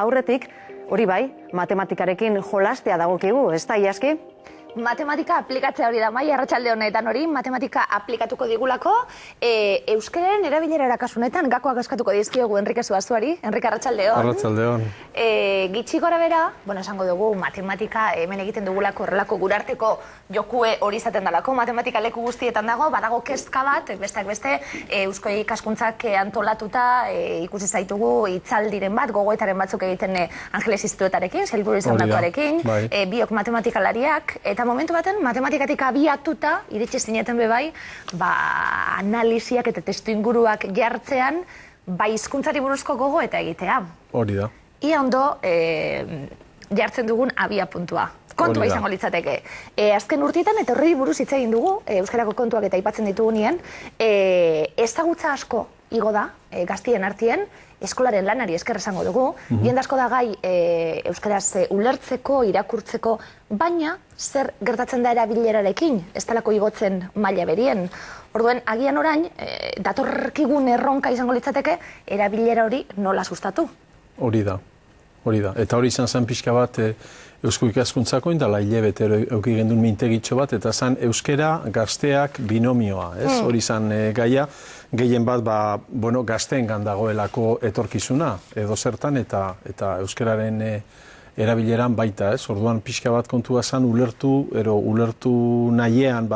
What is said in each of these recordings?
aurretik, hori bai, matematikarekin jolastea dagokigu, ez da, Iaski? Matematika aplikatzea hori da, Maia, arratsalde honetan hori, matematika aplikatuko digulako, euskararen erabilera erakasunetan gakoak eskatuko dizkiogu Enrike Zuazuari. Enrike, arratsaldeon. Arratsaldeon. Gitxi gora bera, esango dugu, matematika hemen egiten dugulako horrelako gurarteko jokue hori izaten dalako, matematika leku guztietan dago, badago kezka bat, besteak beste, eusko ikaskuntzak antolatuta, ikusi zaitugu hitzaldiren bat, gogoetaren batzuk egiten Angeles Institutoarekin, Sailburu Zaunakoarekin, biok matematikalariak, eta momentu baten, matematikatik abiatuta, iritsi zineten bebai, analisiak eta testuinguruak jartzean, hizkuntzari buruzko gogo eta egitea. Hori da. Ia ondo jartzen dugun abia puntua. Kontua izango litzateke. Azken urtietan, eta horri buruz hitz egin dugu, euskarako kontuak eta aipatzen ditugu nien, ezagutza asko igo da, gaztien artien, eskolaren lanari esker esango dugu, jende asko da gai euskaraz ulertzeko, irakurtzeko, baina zer gertatzen da erabilerarekin, ez talako igotzen maila berien. Orduen, agian orain, datorkigun erronka izango litzateke, erabilera hori nola sustatu. Hori da. Eta hori izan zen pixka bat eusko ikaskuntzako indala hilebete euki gendun mintegitxo bat, eta zen euskera gazteak binomioa, ez? Hori izan gaia, gehien bat, gazteen gandagoelako etorkizuna, edo zertan, eta euskararen erabileran baita, ez? Orduan pixka bat kontua zen ulertu nahiean,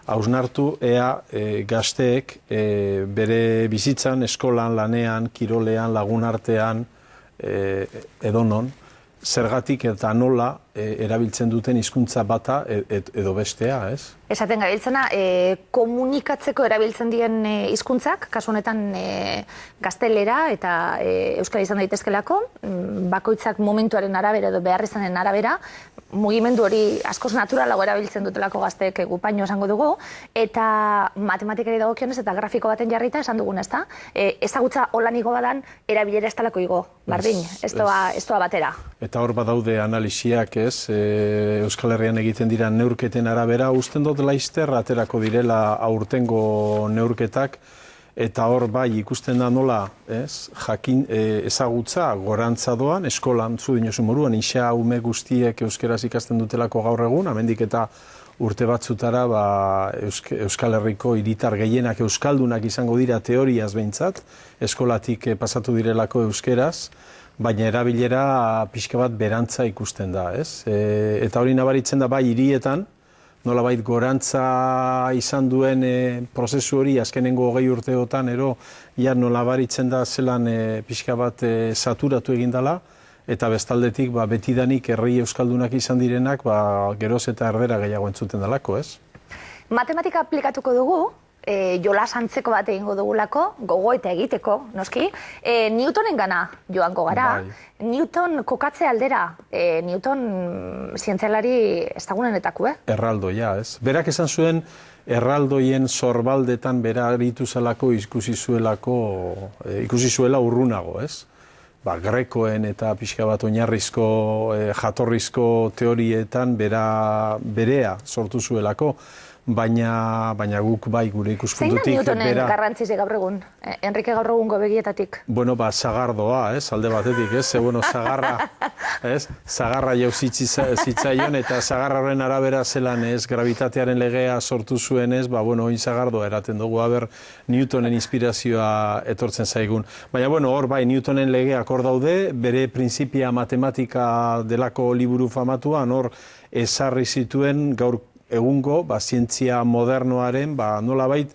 hausnartu, ea gazteek bere bizitzan, eskolan, lanean, kirolean, lagun artean, edonon, zergatik eta nola erabiltzen duten hizkuntza bata edo bestea, ez? Esaten gabiltzena, komunikatzeko erabiltzen dien hizkuntzak, kasu honetan gaztelera eta euskara izan daitezkelako, bakoitzak momentuaren arabera edo behar izanen arabera, mugimendu hori askoz naturalago erabiltzen dutelako gazteek gupaino esango dugu, eta matematikari dagokionez eta grafiko baten jarrita esan dugun, ezta? Ezagutza holan igo badan, erabilera ez talako igo, bardin, ez doa batera. Eta hor badaude analisiak, ez? Euskal Herrian egiten dira neurketen arabera, usten dut laizter aterako direla aurtengo neurketak, eta hor bai ikusten da nola, jakin ezagutza gorantza doan, eskolan, zu dinosu moruan, isa ume guztiek euskeraz ikasten dutelako gaur egun, amendik eta urte batzutara Euskal Herriko hiritar gehienak euskaldunak izango dira teoriaz behintzat, eskolatik pasatu direlako euskeraz, baina erabilera pixka bat berantza ikusten da, ez? Eta hori nabaritzen da bai hirietan, nolabait gorantza izan duen prozesu hori azkenengo 20 urteotan, nolabaritzen da zelan pixka bat saturatu egin dela, eta bestaldetik betidanik herri euskaldunak izan direnak geroz eta erdera gehiago entzuten dalako, ez? Matematika aplikatuko dugu, jolas antzeko bat egingo dugulako, gogo eta egiteko, noski, Newtonen gana joango gara. Newton kokatze aldera, Newton zientzialari ezagunenetako, Erraldoia, ez? Berak esan zuen, erraldoien sorbaldetan bera aritu zelako ikusi zuela urrunago, ez? Grekoen eta pixka bat oinarrizko, jatorrizko teorietan berea sortu zuelako, baina guk bai gure ikuspuntutik... Zein da Newtonen garrantziz gaur egun, Enrike gaur egungo begietatik? Sagardoa, alde batetik, zagarra jau zitzaion, eta zagarraren arabera zelan gravitatearen legea sortu zuen oin zagardoa eraten dugu, Newtonen inspirazioa etortzen zaigun. Baina hor bai, Newtonen legeak hor daude, bere printzipia matematika delako liburu famatuan, hor ezarri zituen gaur egungo, zientzia modernoaren, nolabait,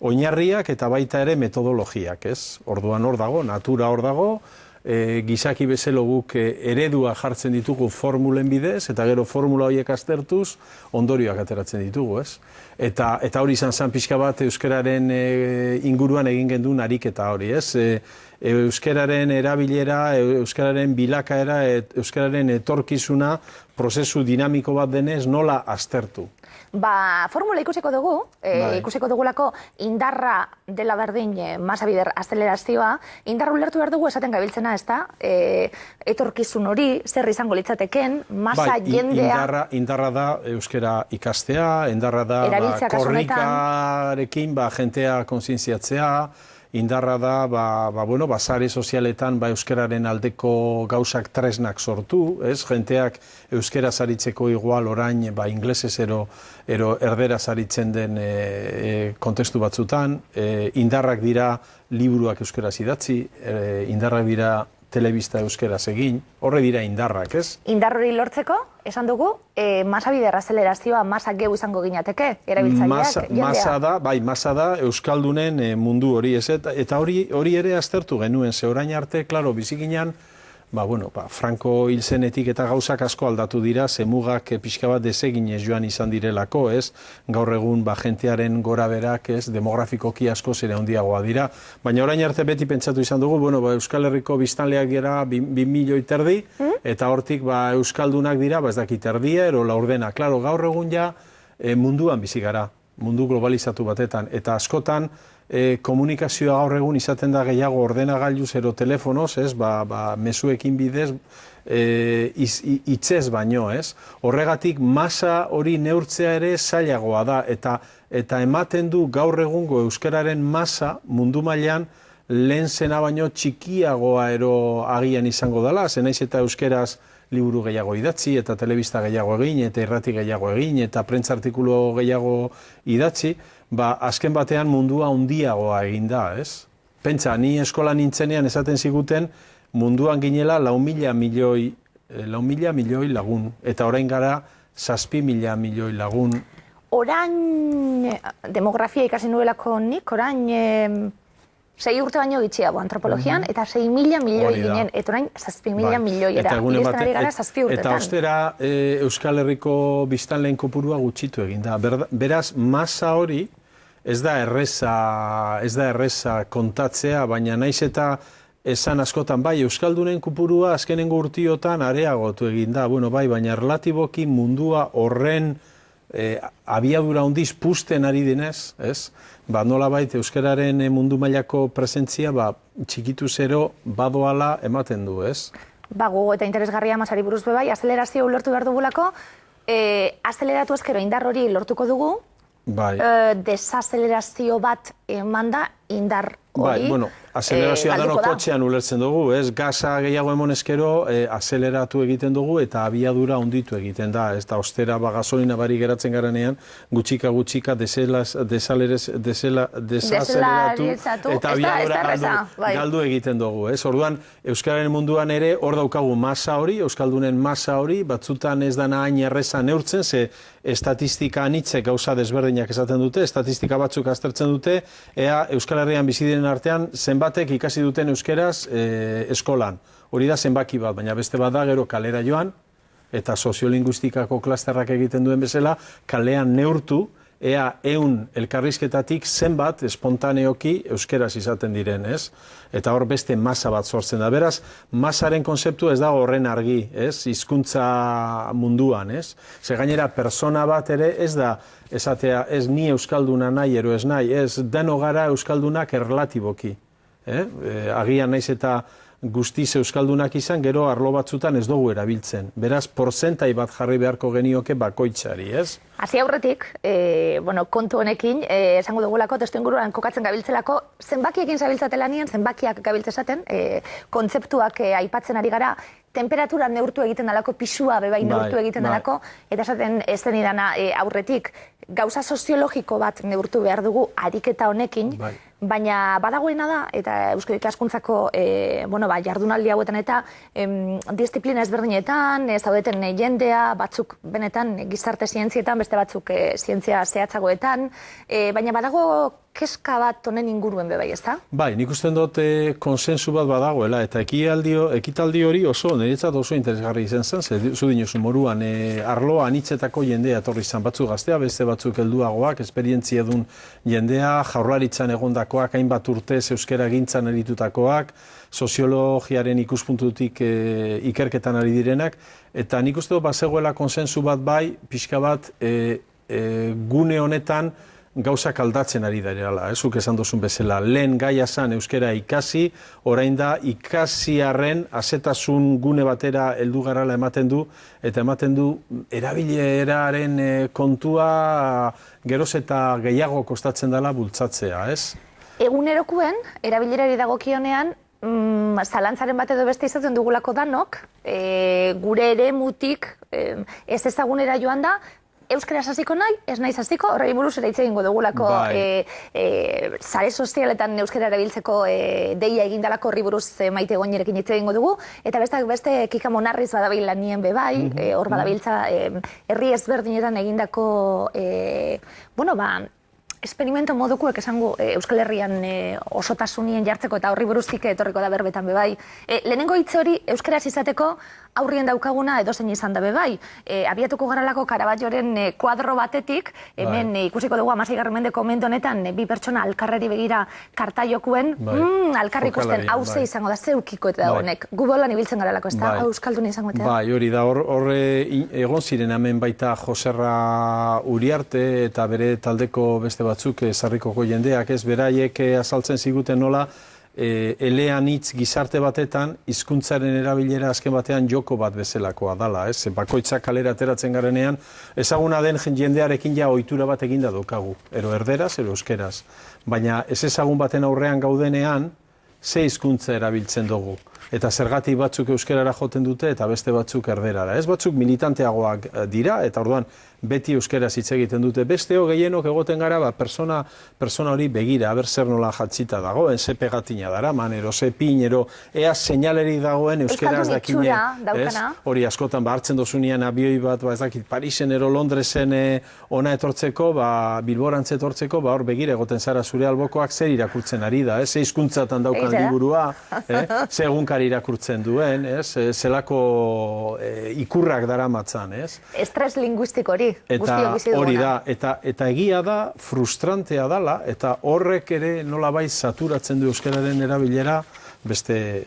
oinarriak eta baita ere metodologiak, ez? Orduan hor dago, natura hor dago, gizaki bezalo guk eredua jartzen ditugu formulen bidez, eta gero formula horiek aztertuz, ondorioak ateratzen ditugu, ez? Eta hori izan zen pixka bat euskararen inguruan egin genduen ariketa hori, ez? Euskararen erabilera, euskararen bilakaera, euskararen etorkizuna, prozesu dinamiko bat denez, nola aztertu? Formula ikusiko dugu, ikusiko dugulako indarra dela berdin masa bider azelerazioa, indarra ulertu behar dugu esaten gabiltzena, ez da? Etorkizun hori, zer izango litzateken, masa jendea... Indarra da euskara ikastea, indarra da korrikarekin jentea kontzientziatzea, indarra da, sare sozialetan euskararen aldeko gauzak tresnak sortu, ez? Jenteak euskaraz aritzeko igual orain inglesez ero erderaz aritzen den kontestu batzutan, indarrak dira liburuak euskaraz idatzi, indarrak dira telebista euskaraz egin, horre dira indarrak, ez? Indar hori lortzeko, esan dugu, masa bider azelerazioa masa geu izango ginateke, erabiltzaileak, jendea. Masa da euskaldunen mundu hori, ez? Eta hori ere aztertu genuen, ze orain arte, klaro, bizikinan, Franco hil zenetik eta gauzak asko aldatu dira, zemugak pixka bat deseginez joan izan direlako, ez? Gaur egun jentearen gora berak, ez? Demografikoki asko zere handiagoa dira. Baina orain arte beti pentsatu izan dugu, Euskal Herriko biztanleak dira 2 milioi terdi, eta hortik euskaldunak dira, ez dakit erdia, ero laurdena. Klaro, gaur egun ja munduan bizi gara, mundu globalizatu batetan, eta askotan, komunikazioa gaur egun izaten da gehiago ordenagailuz ero telefonoz, ez, mezuekin bidez, hitzez baino, ez. Horregatik masa hori neurtzea ere zailagoa da, eta ematen du gaur egungo euskararen masa mundu mailan lehen zena baino txikiagoa ero agian izango dela, zenaiz eta euskeraz liburu gehiago idatzi, eta telebista gehiago egin, eta irrati gehiago egin, eta prentza artikulu gehiago idatzi, azken batean mundua handiagoa egin da, ez? Pentsa, ni eskola nintzenean esaten ziguten munduan ginela 4.000 milioi lagun, eta orain gara 7.000 milioi lagun. Orain, demografia ikasi nuelako nik, orain 6 urte baino gitxiago antropologian, eta 6.000 milioi ginen, eta orain 7.000 milioiera. Iristen ari gara 7 urtetan. Eta ostera Euskal Herriko biztanleen kopurua gutxitu egin da. Beraz, masa hori ez da erreza kontatzea, baina naiz eta esan askotan, Euskaldunen kopurua azkenengo urtiotan areagotu egin da. Baina relatiboki mundua horren abiadura handiz puzten ari dinez, ez? Nolabait euskararen mundu mailako presentzia txikitu zero badoala ematen du, ez? Gogo eta interesgarria masari buruz bebai, azelerazio lortu behar dugulako, azeleratu ezkero indar hori lortuko dugu, desazelerazio bat eman da indar hori. Azelerazioa dano kotxean ulertzen dugu, ez? Gaza gehiago emonezkero azeleratu egiten dugu eta abiadura onditu egiten da. Ez da, ostera gasolina bari geratzen garanean, gutxika desazeleratu eta abiadura galdu egiten dugu, ez? Orduan, Euskararen munduan ere hor daukagu masa hori, Euskaldunen masa hori, batzutan ez dana hain erreza neurtzen, ze estatistika anitzek gauza desberdinak esaten dute, estatistika batzuk aztertzen dute, ea Euskal Herrian bizi diren artean zenbatek ikasi duten euskeraz eskolan. Hori da zenbaki bat, baina beste bat da gero kalera joan, eta soziolinguistikako klasterrak egiten duen bezala, kalean neurtu, ea elkarrizketatik zenbat espontaneoki euskeraz izaten diren, ez? Eta hor beste masa bat sortzen da. Beraz, masaren konzeptu ez dago horren argi, ez? Hizkuntza munduan, ez? Ze gainera, persona bat ere ez da, esatea, ez ni euskalduna nahi, ero ez nahi, ez deno gara euskaldunak erlatiboki. Agian naiz eta guztiz euskaldunak izan, gero arlo batzutan ez dugu erabiltzen. Beraz, porzentai bat jarri beharko genioke bakoitzari, ez? Hasi aurretik, kontu honekin, esango dugulako, testu inguruan kokatzen gabiltzelako, zenbakiekin zabiltzatelanean, zenbakiak gabiltzezaten, kontzeptuak aipatzen ari gara, temperatura neurtu egiten dalako, pisua bebai neurtu egiten dalako, eta esaten ez denidana aurretik, gauza soziologiko bat neurtu behar dugu ariketa honekin, baina badagoena da, eta Euskal Ikaskuntzako jardunaldi hauetan eta disiplina ezberdinetan, zaudeten jendea, batzuk benetan gizarte zientzietan, beste batzuk zientzia zehatzagoetan, baina badago keska bat honen inguruen bebai, ezta? Nik usten dut konsensu bat badagoela, eta ekitaldi hori niretzat oso interesgarri izan zen, zu dinosu moruan, arloa anitzetako jendea etorri izan, batzuk gaztea, beste batzuk helduagoak, esperientzia edun jendea, jaurlaritzan egondakoak, hainbat urtez euskera gintzan eritutakoak, soziologiaren ikuspuntutik ikerketan ari direnak, eta nik uste dut bazegoela konsensu bat pixka bat gune honetan gauzak aldatzen ari direla, zuk esan duzun bezala. Lehen gaia zan euskera ikasi, orain da ikasiarren azetasun gune batera heldu garala ematen du, eta ematen du erabileraren kontua geroz eta gehiago kostatzen dela bultzatzea, ez? Egunerokuen, erabilerari dagokionean, zalantzaren bat edo beste izaten dugulako danok, gure eremutik ez ezagunera joan da, euskaraz hasiko nahi, ez naiz hasiko, horrei buruz ere hitz egingo dugulako sare sozialetan euskara erabiltzeko deia egindalako horri buruz Maite Goñerekin hitz egingo dugu, eta beste Kika Monarriz badabil lanien bebai, hor badabiltza herri ezberdinetan egindako, experimento modukuek esango Euskal Herrian osotasunien jartzeko eta horri buruztik etorriko da berbetan bebai. Lehenengo hitz hori euskaraz izateko aurrien daukaguna edozein izan da bebai. Abiatuko garalako Karaballoren kuadro batetik, hemen ikusiko dugu 16. mendeko mende honetan bi pertsona alkarreri begira kartaiokuen, alkarri ikusten hauze izango da, zeukiko eta honek. Gu bolan ibiltzen garalako, ez da? Euskaldun izango eta? Bai, hori da, horre egon ziren hemen baita Joserra Uriarte eta bere taldeko beste batzuk sarrikoko jendeak, ez beraiek azaltzen ziguten nola elean hitz gizarte batetan hizkuntzaren erabilera azken batean joko bat bezalakoa dala, ez? Bakoitzak kalera ateratzen garenean ezaguna den jendearekin ja ohitura bat eginda daukagu, ero erderaz, ero euskeraz. Baina ez ezagun baten aurrean gaudenean ze hizkuntza erabiltzen dugu. Eta zergatik batzuk euskerara joten dute eta beste batzuk erderara. Ez batzuk militanteagoak dira eta orduan beti euskeraz hitz egiten dute. Besteo gehienok egoten gara persona hori begira, aber zer nola jatzita dagoen, ze pegatina daraman, ero ze pin, ero ea seinaleri dagoen euskeraz dakine. Hori askotan hartzen dozunean abioi bat, ez dakit, Parisen ero Londresen ona etortzeko, Bilborantz etortzeko, hor begira egoten zara zure albokoak zer irakurtzen ari da, ze hizkuntzatan daukan liburua, ze egunkari irakurtzen duen, zelako ikurrak daramatzan, ez? Estres linguistiko hori. Eta hori da, eta egia da, frustrantea dala, eta horrek ere nolabait saturatzen du euskararen erabilera, beste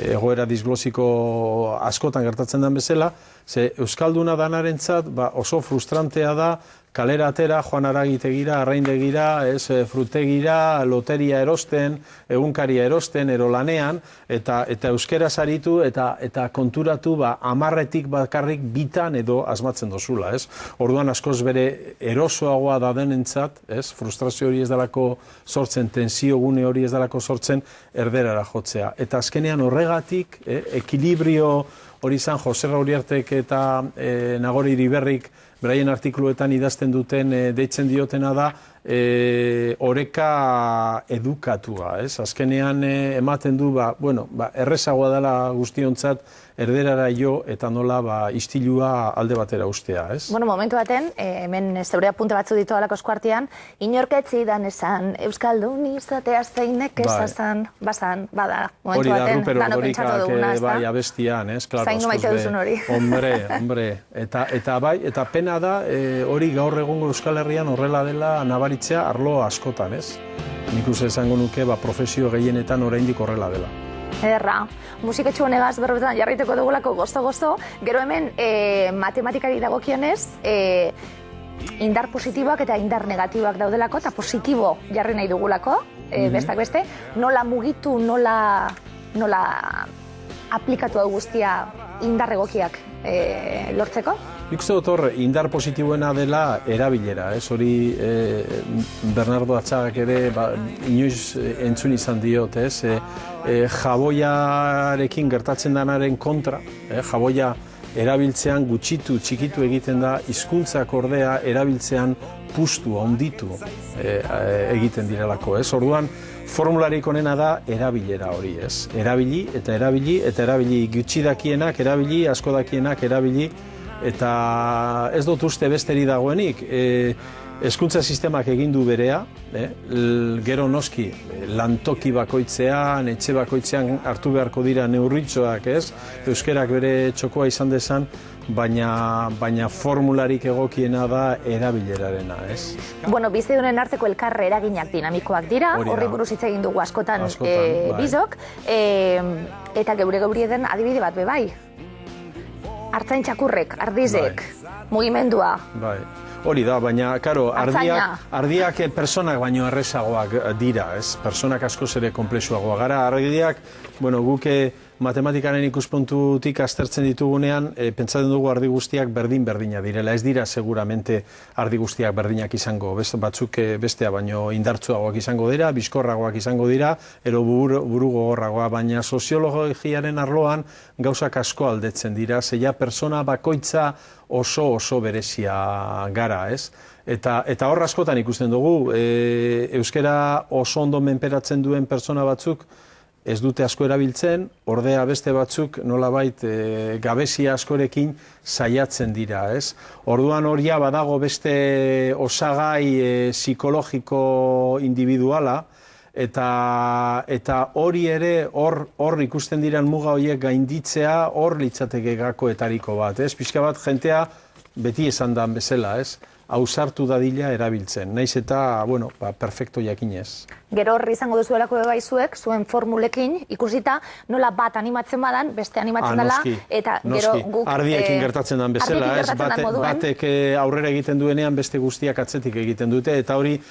egoera disglosiko askotan gertatzen den bezala, ze euskalduna danarentzat oso frustrantea da, kalera atera, joan aragitegira, arraindegira, frutegira, loteria erosten, egunkaria erosten, erolanean, eta euskeraz aritu eta konturatu 10 bakarrik bitan edo asmatzen dozula, ez? Orduan askoz bere erosoagoa da denentzat, ez? Frustrazio hori ez dalako sortzen, tensio gune hori ez dalako sortzen, erderara jotzea. Eta azkenean horregatik, ekilibrio hori izan Joserra Uriartek eta Nagore Iriberrik beraien artikuluetan idazten duten deitzen diotena da oreka edukatua, ez? Azkenean ematen du, errezagoa dela guztiontzat erderara jo eta nola istilua alde batera ustea, ez? Bueno, momentu baten, hemen zeure apunte batzu ditu alako eskuartean, inorketzi dan esan, Euskaldun izatea zeinek esazan, bada, momentu baten, lano pentsatu duguna, ez da? Bai, abestian, ez? Zaindu maite duzun hori. Hombre, eta pena da, hori gaur egungo Euskal Herrian horrela dela nabaritzea arlo askotan, ez? Nik uste esango nuke, profesio gehienetan oraindik horrela dela. Ederra, musiketxu honegaz berbetan jarriteko dugulako gozo-gozo, gero hemen matematikari dagokionez, indar positiboak eta indar negatiboak daudelako, eta positibo jarri nahi dugulako, bestak beste, nola mugitu, nola aplikatu hau guztia indar egokiak lortzeko? Nik uste dut hor, indar positiboena dela erabilera, ez? Hori Bernardo Atzagak ere inoiz entzun izan diot, ez? Jaboiarekin gertatzen danaren kontra, jaboia erabiltzean gutxitu, txikitu egiten da, hizkuntzak ordea erabiltzean pustu, handitu egiten direlako, ez? Orduan, formularik onena da erabilera hori, ez? Erabili eta erabili eta erabili, gutxi dakienak erabili, asko dakienak erabili, eta ez dut uste besteri dagoenik, hezkuntza sistemak egin du berea, gero noski lantoki bakoitzean, etxe bakoitzean hartu beharko dira neurritxoak, ez? Euskerak bere txokoa izan dezan, baina formularik egokiena da erabilerarena, ez? Bueno, bizidunen arteko elkarre eraginak dinamikoak dira, horri buruz hitz egin dugu askotan bizok, eta geure den adibide bat bebai. Artzain txakurrek, ardizek, mugimendua. Hori da, baina, karo, ardiak personak baino errezagoak dira, ez? Personak askoz ere konplexuagoa gara. Ardiak, bueno, guk matematikaren ikuspuntutik aztertzen ditugunean, pentsatzen dugu ardi guztiak berdina direla. Ez dira seguramente ardi guztiak berdinak izango, batzuk bestea baino indartsuagoak izango dira, bizkorragoak izango dira, ero buru gogorragoa, baina soziologiaren arloan gauzak asko aldetzen dira, zeia persona bakoitza oso berezia gara, ez? Eta hor askotan ikusten dugu, euskara oso ondo menperatzen duen persona batzuk ez dute asko erabiltzen, ordea beste batzuk nolabait gabezia askorekin saiatzen dira, ez? Orduan horia badago beste osagai psikologiko individuala, eta hori ere hor ikusten diren muga horiek gainditzea hor litzateke gakoetariko bat, ez? Pixka bat jentea beti esan dan bezala, ez? Ausartu dadila erabiltzen, naiz eta, bueno, perfecto jakinez. Gero horri izango duzuelako bebaizuek, zuen formulekin, ikusita, nola bat animatzen badan, beste animatzen dela, eta gero guk... Ardiekin gertatzen den bezala, ez? Batek aurrera egiten duenean beste guztiak atzetik egiten dute, eta hori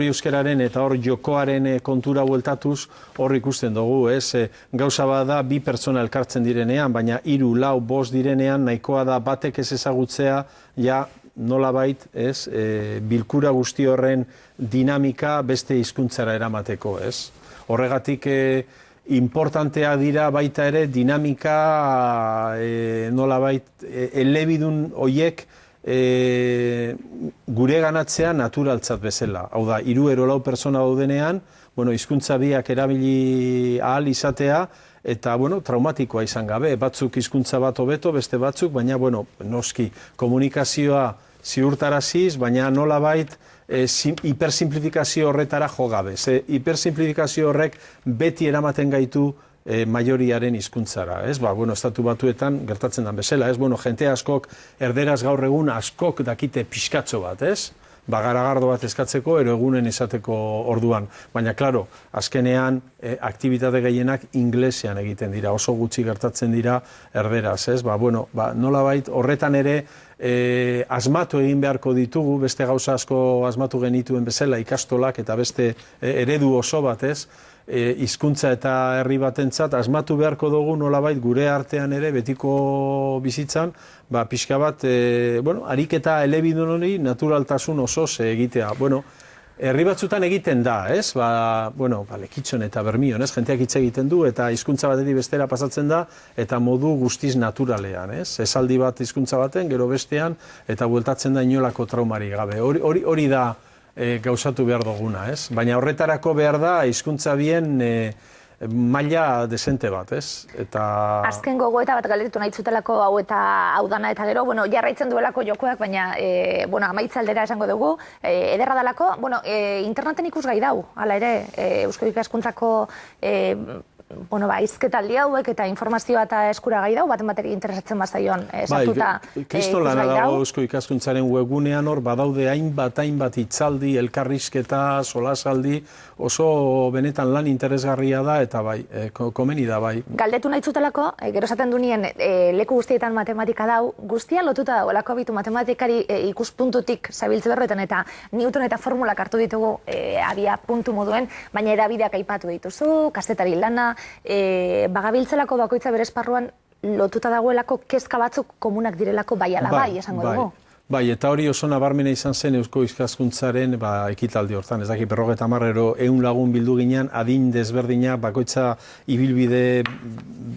euskararen eta hor jokoaren kontura bueltatuz hor ikusten dugu, ez? Gauza bada bi pertsona elkartzen direnean, baina 3, 4, 5 direnean nahikoa da batek ez ezagutzea, ja, nolabait, ez, bilkura guzti horren dinamika beste hizkuntzara eramateko, ez? Horregatik importantea dira baita ere dinamika nolabait elebidun hoiek gure ganatzea naturaltzat bezala. Hau da, 3 edo 4 pertsona daudenean, bueno, hizkuntza biak erabili ahal izatea, eta, bueno, traumatikoa izan gabe. Batzuk hizkuntza bat hobeto, beste batzuk, baina, bueno, noski, komunikazioa ziurtaraziz, baina nolabait hipersimplifikazio horretara jo gabe. Hipersimplifikazio horrek beti eramaten gaitu maioriaren hizkuntzara, ez? Bueno, Estatu Batuetan gertatzen den bezala, ez? Bueno, jente askok, erderaz gaur egun askok dakite pixkatxo bat, ez? Garagardo bat eskatzeko, ero egunen izateko orduan. Baina, klaro, azkenean, aktibitate gehienak inglesean egiten dira, oso gutxi gertatzen dira erderaz, ez? Bueno, nolabait, horretan ere, asmatu egin beharko ditugu, beste gauza asko asmatu genituen bezala, ikastolak eta beste eredu oso bat, ez? Hizkuntza eta herri batentzat asmatu beharko dugu nolabait gure artean ere betiko bizitzan, pixka bat, ariketa elebidun hori naturaltasun osoz egitea. Herri batzutan egiten da, ez? Lekitxon eta Bermion, ez? Jenteak hitz egiten du eta hizkuntza batetik bestera pasatzen da eta modu guztiz naturalean, ez? Esaldi bat hizkuntza baten, gero bestean, eta bueltatzen da inolako traumari gabe. Hori da gauzatu behar duguna, ez? Baina horretarako behar da hizkuntza bien maila desente bat, ez? Azken gogoeta bat galdetu nahi zutelako hau eta hau dana eta gero, jarraitzen duelako jokoak, baina amaitza aldera esango dugu, ederra dalako, interneten ikusgai dau, hala ere, Eusko Ikaskuntzako izketaldi hauek eta informazioa eta eskura gai dau, baten bateri interesatzen bazaion sartuta kristolana dago Eusko Ikaskuntzaren webgunean hor, badaude hainbat hitzaldi, elkarrizketa, solasaldi, oso benetan lan interesgarria da eta komeni da bai. Galdetu nahi zutelako, gero esaten du nien leku guztietan matematika dau, guztia lotuta dagoelako abitu matematikari ikuspuntutik zabiltze berroetan eta Newton eta formulak hartu ditugu abia puntu moduen, baina erabideak aipatu dituzu, kazetari lana, bagabiltzelako bakoitza bere esparruan lotuta dagoelako kezka batzuk komunak direlako bai ala bai, esango dugu. Bai, eta hori oso nabarmena izan zen Eusko Ikaskuntzaren ekitaldi hortan, ez daki 50 edo 100 lagun bildu ginean, adin desberdinak, bakoitza ibilbide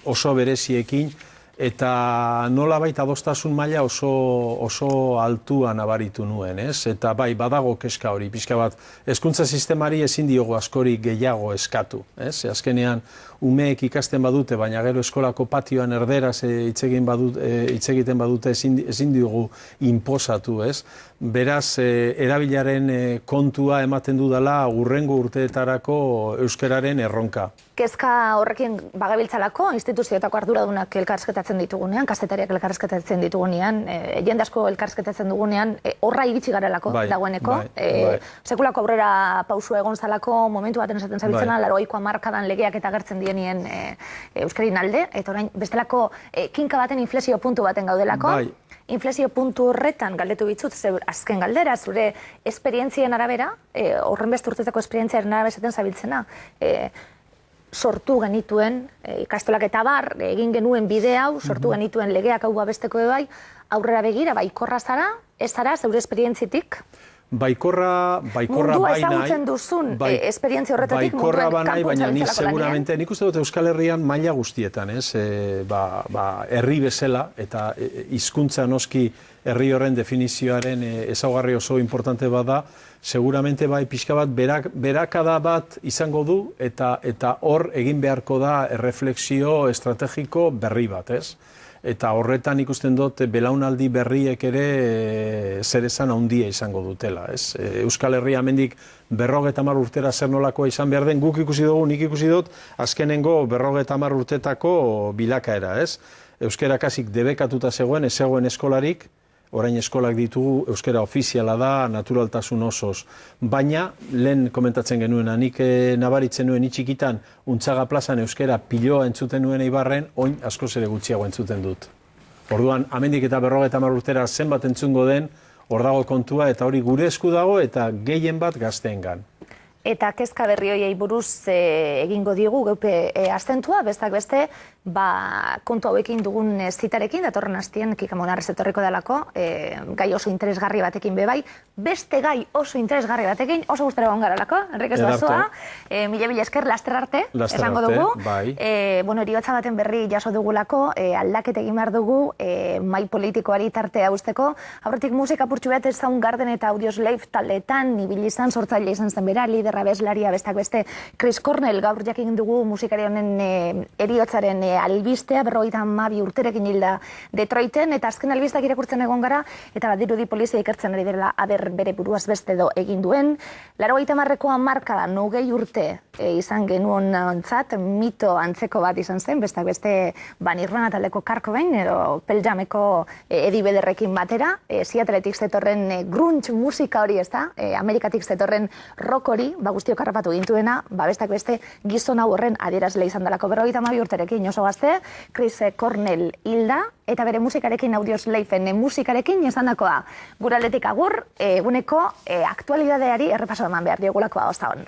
oso bereziekin, eta nolabait adostasun maila oso altua nabaritu nuen, ez? Eta bai, badago kezka hori, pixka bat, hezkuntza sistemari ezin diogu askori gehiago eskatu, ez? Azkenean, umeek ikasten badute, baina gero eskolako patioan erderaz hitz egiten badute ezin diogu inposatu, ez? Beraz, erabilaren kontua ematen dudala hurrengo urteetarako euskararen erronka. Kezka horrekin bagabiltzalako, instituzioetako arduradunak elkarrizketatzen ditugunean, kazetariak elkarrizketatzen ditugunean, jende asko elkarrizketatzen dugunean, horra iritsi garelako dagoeneko. Sekulako aurrera pausua egon zalako, momentu baten esaten zabiltzena, 80ko hamarkadan legeak eta agertzen dienien euskarin alde, eta orain bestelako kinka baten inflexio puntu baten gaudelako. Inflexio puntu horretan galdetu bitzut, azken galdera, zure esperientzien arabera, horren beste urtetako esperientziaren arabera esaten zabiltzena, sortu genituen, ikastolak eta bar, egin genuen bide hau, sortu genituen legeak hau babesteko bai, aurrera begira, baikorra zara, ez zara, zeure esperientzitik? Baikorra mundua ezagutzen duzun esperientzia horretatik baikorra munduan banai, kanpo baina ni zabiltzalako lanean. seguramente, nik uste dut Euskal Herrian maila guztietan, herri bezala, eta hizkuntza noski herri horren definizioaren ezaugarri oso importante bada, seguramente bai pixka bat berakada bat izango du, eta hor egin beharko da erreflexio estrategiko berri bat, ez? Eta horretan ikusten dut belaunaldi berriek ere zer esan handia izango dutela. Euskal Herria hemendik 50 urtera zer nolakoa izan behar den, guk ikusi dugu, nik ikusi dut, azkenengo 50 urtetako bilakaera. Euskara kasik debekatuta zegoen, ez zegoen eskolarik, orain eskolak ditugu, euskara ofiziala da, naturaltasun osoz. Baina, lehen komentatzen genuena, nik nabaritzen nuen itxikitan, Untzaga plazan euskara piloa entzuten nuen Eibarren, oin askoz ere gutxiago entzuten dut. Orduan, amendik eta 50 urtera zenbat entzungo den, hor dago kontua, eta hori gure esku dago, eta gehien bat gazteengan. Eta kezka berri horiei buruz egingo digu, geupe astentua, bestak beste, kontu hauekin dugun zitarekin, datorren hastien Kikamonarrez etorriko delako, gai oso interesgarri batekin bebai, beste gai oso interesgarri batekin, oso gustara egon garalako, Enriquez Basoa, mila esker, laster arte, esango dugu. Heriotza baten berri jaso dugulako, aldaket egin behar dugu, mai politikoari tartea usteko, aurretik musika purtsu bat ez Soundgarden eta Audioslave taldeetan, ibili izan, sortzaile izan zen bera, liderra bezlaria, bestak beste, Chris Cornell, gaur jakin dugu musikari honen heriotzaren albistea, 52 urterekin hilda Detroiten, eta azken albistak irakurtzen egon gara, eta badirudi polizia ikertzen ari dela aber bere buruaz beste do egin duen. 80ko hamarkadan 20 urte izan genuen ontzat, mito antzeko bat izan zen, bestak beste Nirvana taldeko Kurt Cobain, edo Pearl Jameko Eddie Vedderrekin batera, Seattletik zetorren grunge musika hori, ez da, Amerikatik zetorren rock hori, guztiok harrapatu gintuena, bestak beste gizon hau horren adierazle izan dalako 52 urterekin oso gazte, Chris Cornell hilda, eta bere musikarekin, Audioslaven musikarekin esandakoa. Gure aldetik agur, eguneko aktualidadeari errepaso eman behar diogulakoa, ozta hon.